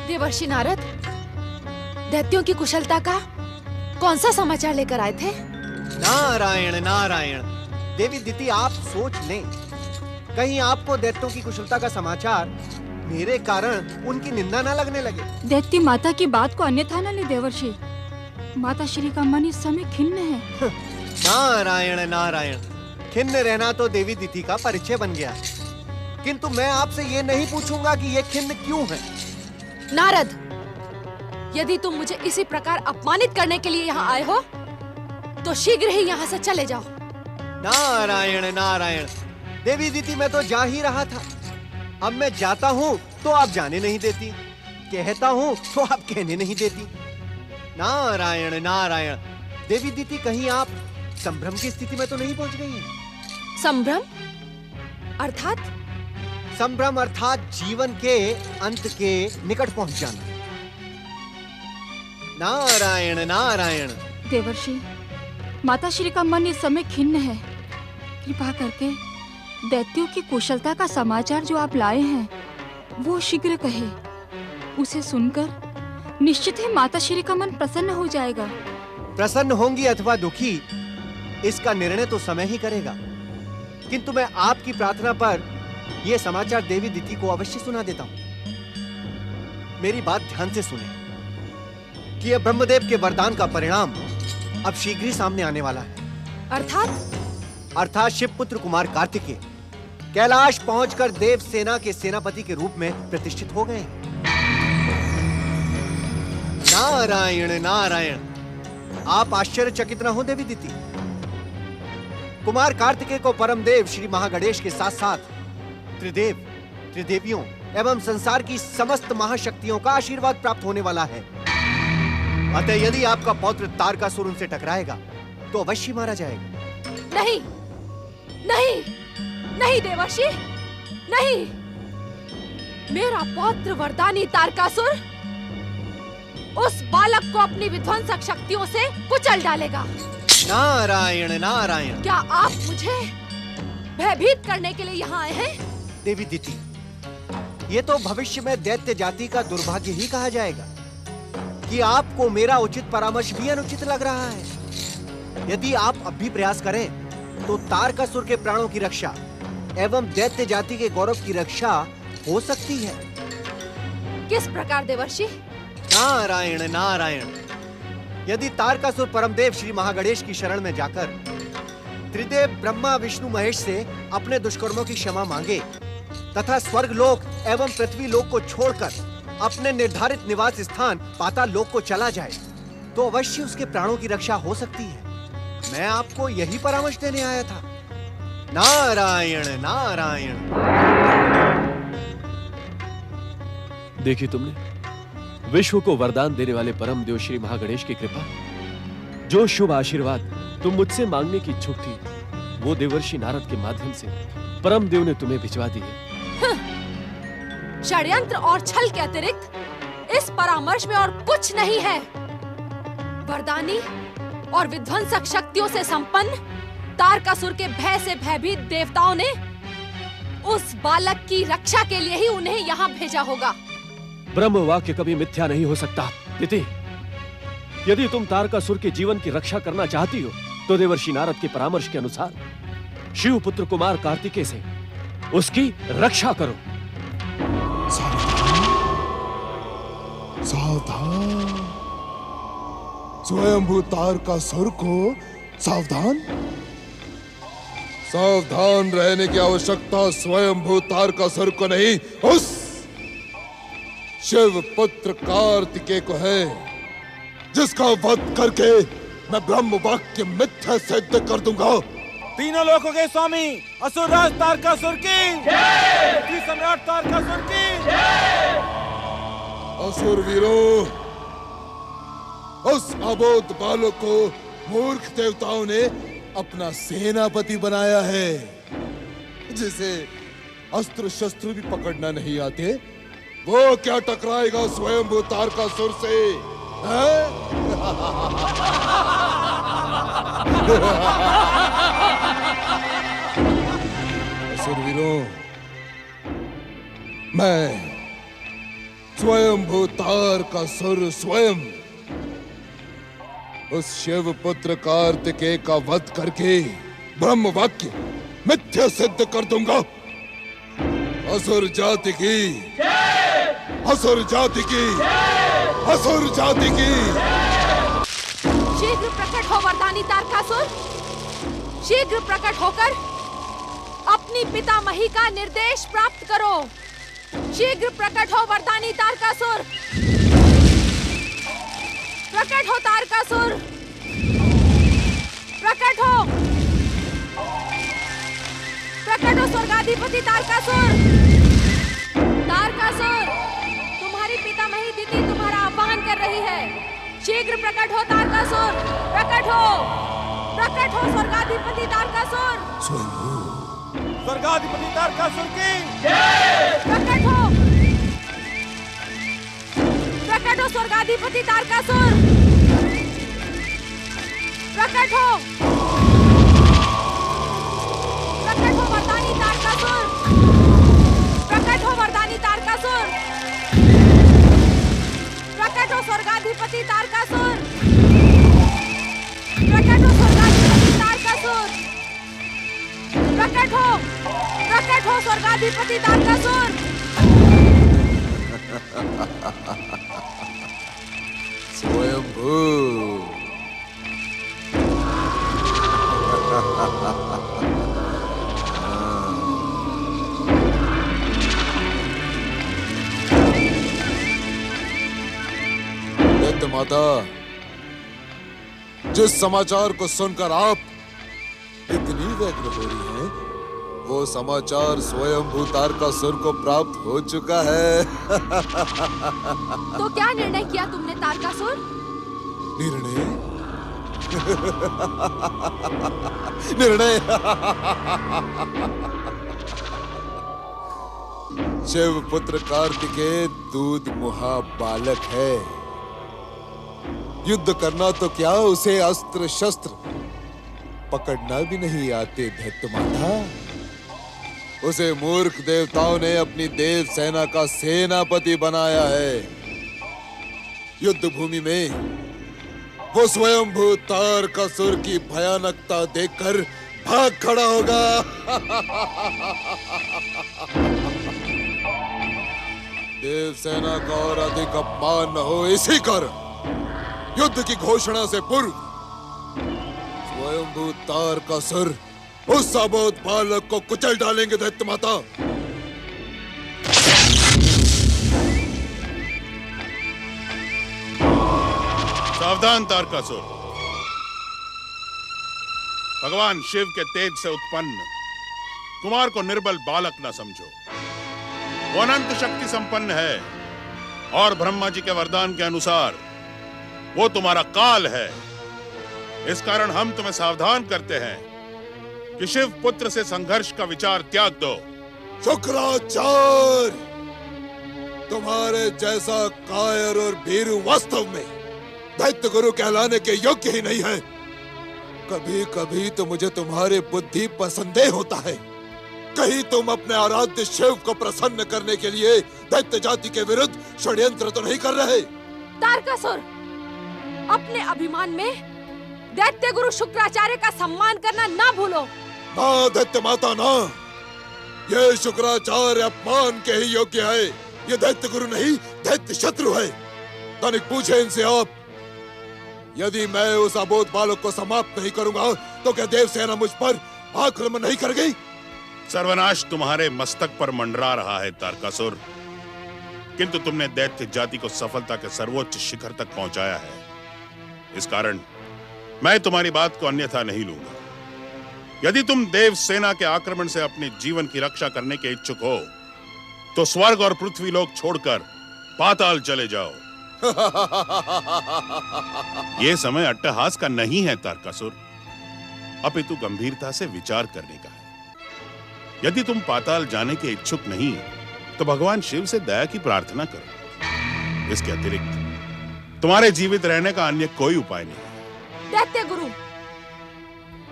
देवर्षि नारद, दैत्यों की कुशलता का कौन सा समाचार लेकर आए थे? नारायण नारायण, देवी दिति आप सोच लें, कहीं आपको दैत्यों की कुशलता का समाचार मेरे कारण उनकी निंदा ना लगने लगे। दैत्य माता की बात को अन्यथा न ले देवर्षि। माता श्री का मन इस समय खिन्न है। नारायण नारायण, खिन्न रहना तो देवी दिति का परिचय बन गया, किंतु मैं आपसे ये नहीं पूछूंगा कि ये खिन्न क्यों है। नारद, यदि तुम मुझे इसी प्रकार अपमानित करने के लिए यहाँ आए हो, तो शीघ्र ही यहाँ से चले जाओ। नारायण नारायण, देवी दिति मैं तो जा ही रहा था, अब मैं जाता हूँ तो आप जाने नहीं देती, कहता हूँ तो आप कहने नहीं देती। नारायण नारायण, देवी दिति कहीं आप संभ्रम की स्थिति में तो नहीं पहुंच गई हैं? संभ्रम अर्थात? संभ्रम अर्थात जीवन के अंत के निकट पहुंच जाना। नारायण नारायण। देवर्षि, माता श्री का मन इस समय खिन्न है। कृपा करके दैत्यों की कुशलता का समाचार जो आप लाए हैं वो शीघ्र कहे। उसे सुनकर निश्चित ही माता श्री का मन प्रसन्न हो जाएगा। प्रसन्न होंगी अथवा दुखी, इसका निर्णय तो समय ही करेगा, किंतु मैं आपकी प्रार्थना पर यह समाचार देवी दिति को अवश्य सुना देता हूं। मेरी बात ध्यान से सुने कि यह ब्रह्मदेव के वरदान का परिणाम अब शीघ्र ही सामने आने वाला है। अर्थात शिवपुत्र कुमार कार्तिकेय कैलाश पहुंचकर देव सेना के सेनापति के रूप में प्रतिष्ठित हो गए। नारायण नारायण, आप आश्चर्यचकित न हो देवी दिति। कुमार कार्तिकेय को परमदेव श्री महागणेश के साथ साथ त्रिदेव, त्रिदेवियों एवं संसार की समस्त महाशक्तियों का आशीर्वाद प्राप्त होने वाला है। अतः यदि आपका पौत्र तारकासुर उनसे टकराएगा तो अवश्य मारा जाएगा। नहीं नहीं नहीं देवर्षि, नहीं। मेरा पौत्र वरदानी तारकासुर उस बालक को अपनी विध्वंसक शक्तियों से कुचल डालेगा। नारायण नारायण, क्या आप मुझे भयभीत करने के लिए यहाँ आए हैं? देवी दिति, ये तो भविष्य में दैत्य जाति का दुर्भाग्य ही कहा जाएगा कि आपको मेरा उचित परामर्श भी अनुचित लग रहा है। यदि आप अब भी प्रयास करें तो तारकासुर के प्राणों की रक्षा एवं दैत्य जाति के गौरव की रक्षा हो सकती है। किस प्रकार देवर्षि? नारायण नारायण, यदि तारकासुर परमदेव श्री महागणेश की शरण में जाकर त्रिदेव ब्रह्मा विष्णु महेश से अपने दुष्कर्मों की क्षमा मांगे तथा स्वर्ग लोक एवं पृथ्वी लोक को छोड़कर अपने निर्धारित निवास स्थान पाताल लोक को चला जाए तो अवश्य उसके प्राणों की रक्षा हो सकती है। मैं आपको यही परामर्श देने आया था। नारायण नारायण। देखी तुमने, विश्व को वरदान देने वाले परम देव श्री महागणेश की कृपा, जो शुभ आशीर्वाद तुम मुझसे मांगने की इच्छुक थी वो देवर्षि नारद के माध्यम से परम देव ने तुम्हें भिजवा दी है। षड्यंत्र और छल के अतिरिक्त इस परामर्श में और कुछ नहीं है। वरदानी और विध्वंसक शक्तियों से संपन्न तारकासुर के भय से भयभीत देवताओं ने उस बालक की रक्षा के लिए ही उन्हें यहाँ भेजा होगा। ब्रह्म वाक्य कभी मिथ्या नहीं हो सकता। दिति, यदि तुम तारकासुर के जीवन की रक्षा करना चाहती हो तो देवर्षि नारद के परामर्श के अनुसार शिव पुत्र कुमार कार्तिकेय से उसकी रक्षा करो। सावधान, स्वयंभू तारकासुर को सावधान। सावधान रहने की आवश्यकता स्वयंभू तारकासुर को नहीं, उस शिव पुत्र कार्तिकेय को है, जिसका वध करके मैं ब्रह्म वाक्य मिथ्या सिद्ध कर दूंगा। तीनों लोकों के स्वामी असुरराज तारकासुर की जय, पृथ्वी सम्राट तारकासुर की जय। असुर वीरों, उस अबोध बालक को मूर्ख देवताओं ने अपना सेनापति बनाया है, जिसे अस्त्र शस्त्र भी पकड़ना नहीं आते। वो क्या टकराएगा स्वयंभू तारकासुर से? असुर वीरों, मैं स्वयंभू तारकासुर स्वयं उस शिव पुत्र कार्तिकेय का वध करके ब्रह्म वाक्य मिथ्या सिद्ध कर दूंगा। असुर जाति की, असुर जाति की, असुर जाति की। शीघ्र प्रकट हो वरदानी तारकासुर, शीघ्र प्रकट होकर अपनी पितामही का निर्देश प्राप्त करो। शीघ्र प्रकट हो वरदानी तारकासुर, प्रकट हो तारकासुर, प्रकट हो, प्रकट हो स्वर्गाधिपति तारकासुर। तारकासुर, तुम्हारी पितामही दिति तुम्हारा आह्वान कर रही है। शीघ्र प्रकट हो तारकासुर, प्रकट हो, प्रकट हो स्वर्गाधिपति तारकासुर। स्वर्गाधिपति तारकासुर की प्रकट हो, प्रकट हो स्वर्गाधिपति तारकासुर, प्रकट हो, प्रकट हो वरदानी तारकासुर, प्रकट हो वरदानी तारकासुर, प्रकट हो स्वर्गाधिपति तारकासुर, प्रकट हो स्वर्गाधिपति तारकासुर, प्रकट हो स्वर्गाधिपति तारकासुर। स्वयंभू दैत्य माता, जिस समाचार को सुनकर आप इतनी व्यग्र हो रही हैं, वो समाचार स्वयंभू तारकासुर को प्राप्त हो चुका है। तो क्या निर्णय किया तुमने तारकासुर? निर्णय निर्णय शिव पुत्र कार्तिकेय दूध मुहा बालक है। युद्ध करना तो क्या, उसे अस्त्र शस्त्र पकड़ना भी नहीं आते दैत्य माता। उसे मूर्ख देवताओं ने अपनी देव सेना का सेनापति बनाया है। युद्ध भूमि में वो स्वयंभू तारकासुर की भयानकता देखकर भाग खड़ा होगा। देव सेना का और अधिक अपमान न हो, इसी कारण युद्ध की घोषणा से पूर्व स्वयंभू तारकासुर उस अबोध बालक को कुचल डालेंगे दैत्य माता। सावधान तारकासुर, भगवान शिव के तेज से उत्पन्न कुमार को निर्बल बालक न समझो। वो अनंत शक्ति संपन्न है और ब्रह्मा जी के वरदान के अनुसार वो तुम्हारा काल है। इस कारण हम तुम्हें सावधान करते हैं कि शिव पुत्र से संघर्ष का विचार त्याग दो। शुक्राचार्य, तुम्हारे जैसा कायर और भीरू वास्तव में दैत्य गुरु कहलाने के योग्य ही नहीं है। कभी कभी तो मुझे तुम्हारे बुद्धि पर संदेह होता है। कहीं तुम अपने आराध्य शिव को प्रसन्न करने के लिए दैत्य जाति के विरुद्ध षड्यंत्र तो नहीं कर रहे? तारकासुर, अपने अभिमान में दैत्य गुरु शुक्राचार्य का सम्मान करना ना भूलो। ना दैत्य माता ना, ये शुक्राचार्य अपमान के ही योग्य है। ये दैत्य गुरु नहीं, दैत्य शत्रु है। तनिक पूछे इनसे आप, यदि मैं उस अबोध बालक को समाप्त नहीं करूंगा तो क्या देव सेना मुझ पर आक्रमण नहीं कर गई? सर्वनाश तुम्हारे मस्तक पर मंडरा रहा है तारकासुर, किंतु तुमने दैत्य जाति को सफलता के सर्वोच्च शिखर तक पहुंचाया है। इस कारण मैं तुम्हारी बात को अन्यथा नहीं लूंगा। यदि तुम देव सेना के आक्रमण से अपने जीवन की रक्षा करने के इच्छुक हो तो स्वर्ग और पृथ्वी लोक छोड़कर पाताल चले जाओ। यह समय अट्टहास का नहीं है तारकासुर, अपितु गंभीरता से विचार करने का है। यदि तुम पाताल जाने के इच्छुक नहीं तो भगवान शिव से दया की प्रार्थना करो। इसके अतिरिक्त तुम्हारे जीवित रहने का अन्य कोई उपाय नहीं है। दैत्य गुरु,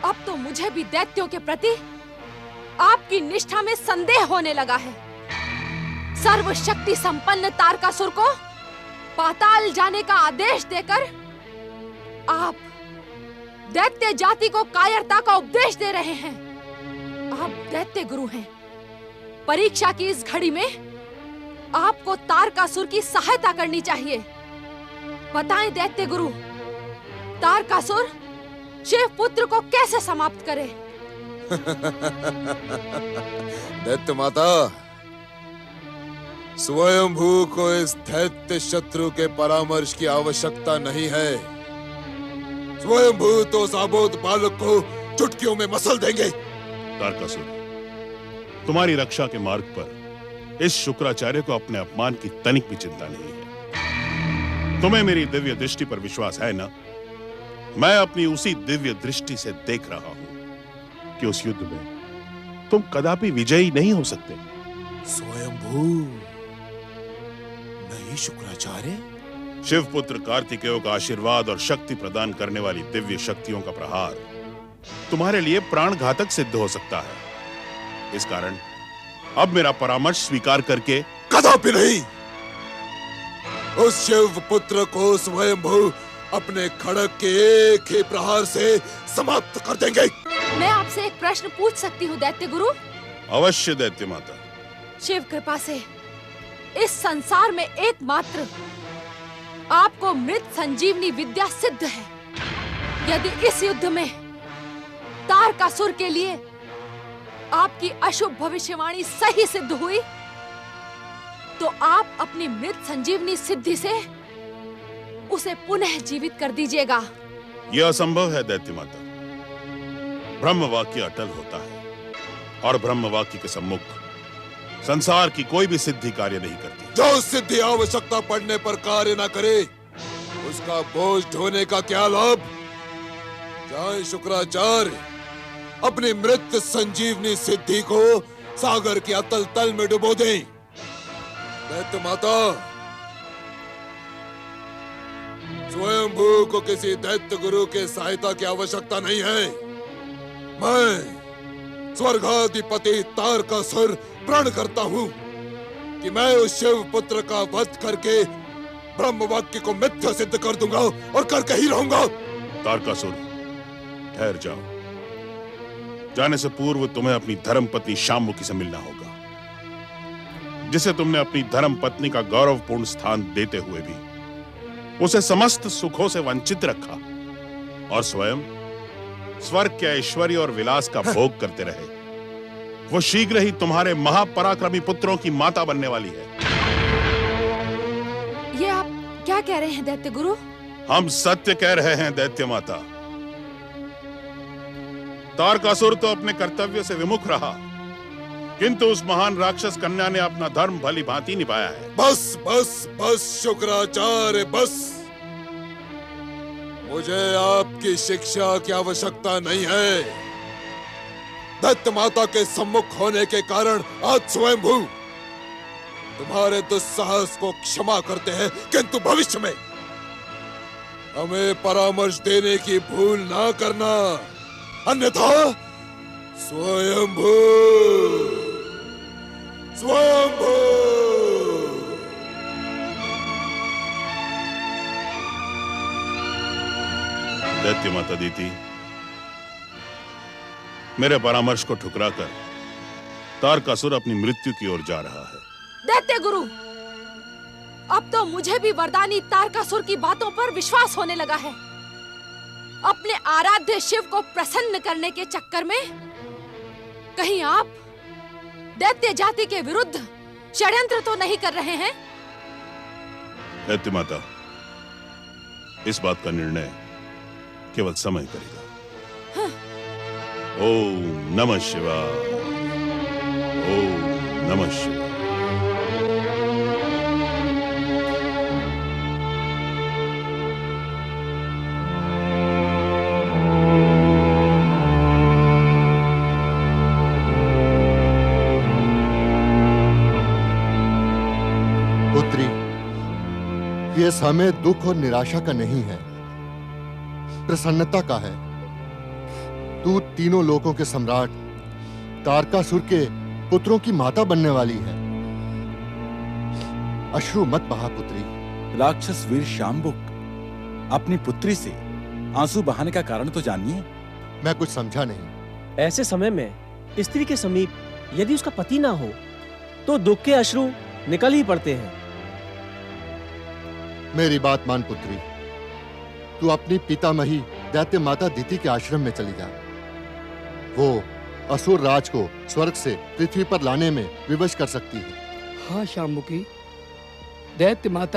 अब तो मुझे भी दैत्यों के प्रति आपकी निष्ठा में संदेह होने लगा है। सर्वशक्ति संपन्न तारकासुर को पाताल जाने का आदेश देकर आप दैत्य जाति को कायरता का उपदेश दे रहे हैं। आप दैत्य गुरु हैं। परीक्षा की इस घड़ी में आपको तारकासुर की सहायता करनी चाहिए। बताएं दैत्य गुरु, तारकासुर शिव पुत्र को कैसे समाप्त करे? दैत्य माता, स्वयंभू को इस दैत्य शत्रु के परामर्श की आवश्यकता नहीं है। स्वयंभू तो साबोध बालक को चुटकियों में मसल देंगे। तारकासुर, तुम्हारी रक्षा के मार्ग पर इस शुक्राचार्य को अपने अपमान की तनिक भी चिंता नहीं है। तुम्हें मेरी दिव्य दृष्टि पर विश्वास है ना? मैं अपनी उसी दिव्य दृष्टि से देख रहा हूं कि उस युद्ध में तुम कदापि विजयी नहीं हो सकते। स्वयंभू नहीं शुक्राचार्य? शिवपुत्र कार्तिकेय का आशीर्वाद और शक्ति प्रदान करने वाली दिव्य शक्तियों का प्रहार तुम्हारे लिए प्राण घातक सिद्ध हो सकता है। इस कारण अब मेरा परामर्श स्वीकार करके कदापि नहीं। उस शिव पुत्र को स्वयंभू अपने खड़ग के एक ही प्रहार से समाप्त कर देंगे। मैं आपसे एक प्रश्न पूछ सकती हूँ दैत्य गुरु? अवश्य दैत्य माता। शिव कृपा से इस संसार में एकमात्र आपको मृत संजीवनी विद्या सिद्ध है। यदि इस युद्ध में तारकासुर के लिए आपकी अशुभ भविष्यवाणी सही सिद्ध हुई तो आप अपनी मृत संजीवनी सिद्धि से उसे पुनः जीवित कर दीजिएगा। यह असंभव है दैत्य माता। ब्रह्म वाक्य अटल होता है और ब्रह्म वाक्य के सम्मुख संसार की कोई भी सिद्धि कार्य नहीं करती। जो सिद्धि आवश्यकता पड़ने पर कार्य न करे उसका बोझ ढोने का क्या लाभ? जाए शुक्राचार्य अपनी मृत संजीवनी सिद्धि को सागर के अतल तल में डुबो दें। दैत्य माता, स्वयंभू को किसी दैत्य गुरु के सहायता की आवश्यकता नहीं है। मैं स्वर्गाधिपति तारकासुर प्रण करता हूँ कि मैं उस शिव पुत्र का वध करके ब्रह्म वाक्य को मिथ्या सिद्ध कर दूंगा और करके ही रहूंगा। तारकासुर, ठहर जाओ। जाने से पूर्व तुम्हें अपनी धर्मपत्नी शाम्मुखी से मिलना होगा, जिसे तुमने अपनी धर्म पत्नी का गौरवपूर्ण स्थान देते हुए भी उसे समस्त सुखों से वंचित रखा और स्वयं स्वर्ग के ऐश्वर्य और विलास का भोग करते रहे। वो शीघ्र ही तुम्हारे महापराक्रमी पुत्रों की माता बनने वाली है। ये आप क्या कह रहे हैं दैत्य गुरु? हम सत्य कह रहे हैं दैत्य माता। तारकासुर तो अपने कर्तव्य से विमुख रहा, किंतु उस महान राक्षस कन्या ने अपना धर्म भली भांति निभाया है। बस बस बस शुक्राचार्य, बस। मुझे आपकी शिक्षा की आवश्यकता नहीं है। दैत्य माता के सम्मुख होने के कारण आज स्वयंभू तुम्हारे दुस्साहस को क्षमा करते हैं, किंतु भविष्य में हमें परामर्श देने की भूल ना करना, अन्यथा स्वयंभू स्वयंभू। दैत्य माता दीति, मेरे परामर्श को ठुकराकर तारकासुर अपनी मृत्यु की ओर जा रहा है। दैत्य गुरु, अब तो मुझे भी वरदानी तारकासुर की बातों पर विश्वास होने लगा है। अपने आराध्य शिव को प्रसन्न करने के चक्कर में कहीं आप दैत्य जाति के विरुद्ध षड्यंत्र तो नहीं कर रहे हैं? दैत्य माता, इस बात का निर्णय केवल समय करेगा। हाँ। ओम नमः शिवाय, ओम नमः शिवाय। पुत्री, ये समय दुख और निराशा का नहीं है, प्रसन्नता का है। तू तीनों लोकों के सम्राट तारकासुर के पुत्रों की माता बनने वाली है। अश्रु मत बहा पुत्री। राक्षस वीर शाम्बुक, अपनी पुत्री से आंसू बहाने का कारण तो जानिए। मैं कुछ समझा नहीं। ऐसे समय में स्त्री के समीप यदि उसका पति ना हो तो दुख के अश्रु निकल ही पड़ते हैं। मेरी बात मान पुत्री, तू अपनी पितामही दैत्य माता दिति के आश्रम में चली जा। वो असुर राज को स्वर्ग से पृथ्वी पर लाने में विवश कर सकती है। हाँ शाम्बुकी, दैत्य माता